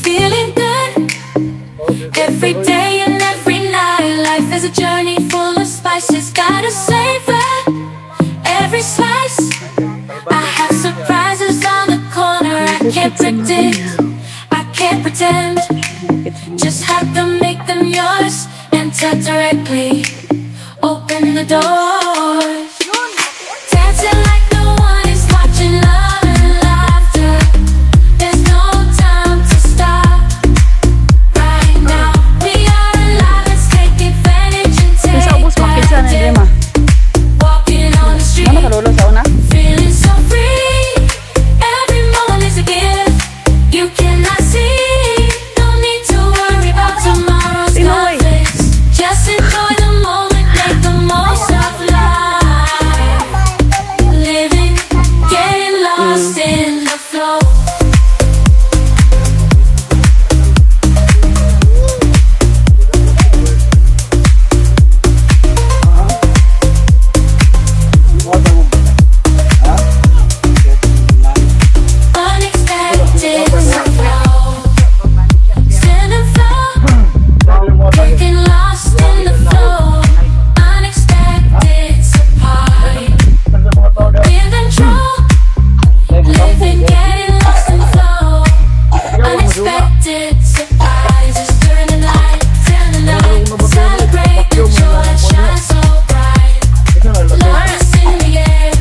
Feeling good every day and every night. Life is a journey full of spices. Gotta savor every slice. I have surprises on the corner. I can't predict, I can't pretend. Just have to make them yours. Enter directly, open the doors. Dancing like no one is watching, love and laughter. There's no time to stop. Right now, we are alive. Let's take advantage and take that dip. Walking on the street, feeling so free. Every moment is a gift. You cannot see. No need to worry about tomorrow's conflicts. Just enjoy the moment, make the most of life. Living, getting lost in the flow. Unexpected flow. Stand and flow. Getting lost in the flow. Unexpected surprise. In control. Living, getting lost in flow. Unexpected surprises during the night. Turn the night. Celebrate the joy that shines so bright. Love is in the air.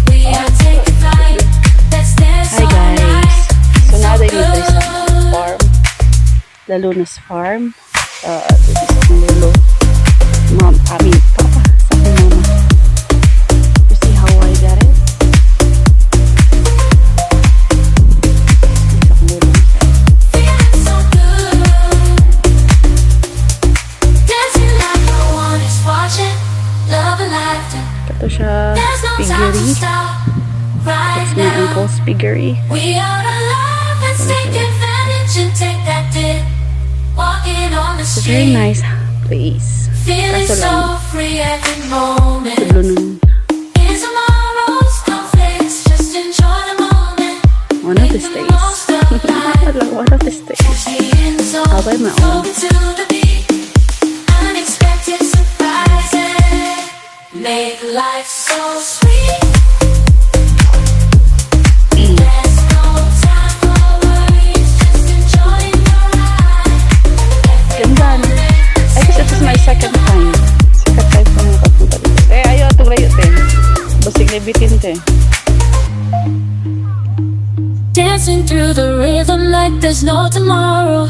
We are taking flight. Let's dance Hi all night. guys! So nada dito sa farm. The Lunas Farm. Dito sa Lulo. Mom, Papa, sa aking mama. You see how I got it? Sa aking Lulo. Feeling so good. Dancing like no one is watching. Love and laughter. Ito siya, There's no time to piggery. stop. Right It's my now, uncle's piggery. we are alive. Let's take advantage and take that dip. Walking on the It's a very street, nice place. feeling Kaso lang, so free every moment. tulo nun. In tomorrow's conflicts, just enjoy the moment. One of these days. One of these days. I'll buy my own. Unexpected surprises make life so sweet. There's no time for worries, just enjoying your ride. Ganda, no? I guess this is my second time. Second time ko nakapunta dito. Ayaw itong layo, te. Basig na bitin, te. Dancing through the rhythm like there's no tomorrow.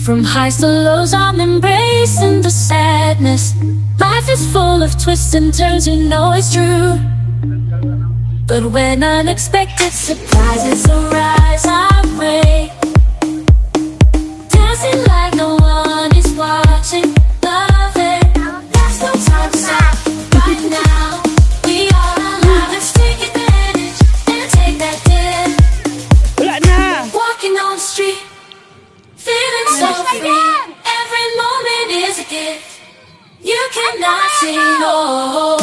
From highs to lows, I'm embracing the sadness. Life is full of twists and turns, you know it's true. But when unexpected surprises arise, I break. Dancing like no one is watching. Love it, there's no time to stop. Right now, we are alive. Let's take advantage and take that dip. Wala na! Walking on the street, feeling so free. Every moment is a gift. You cannot see, no.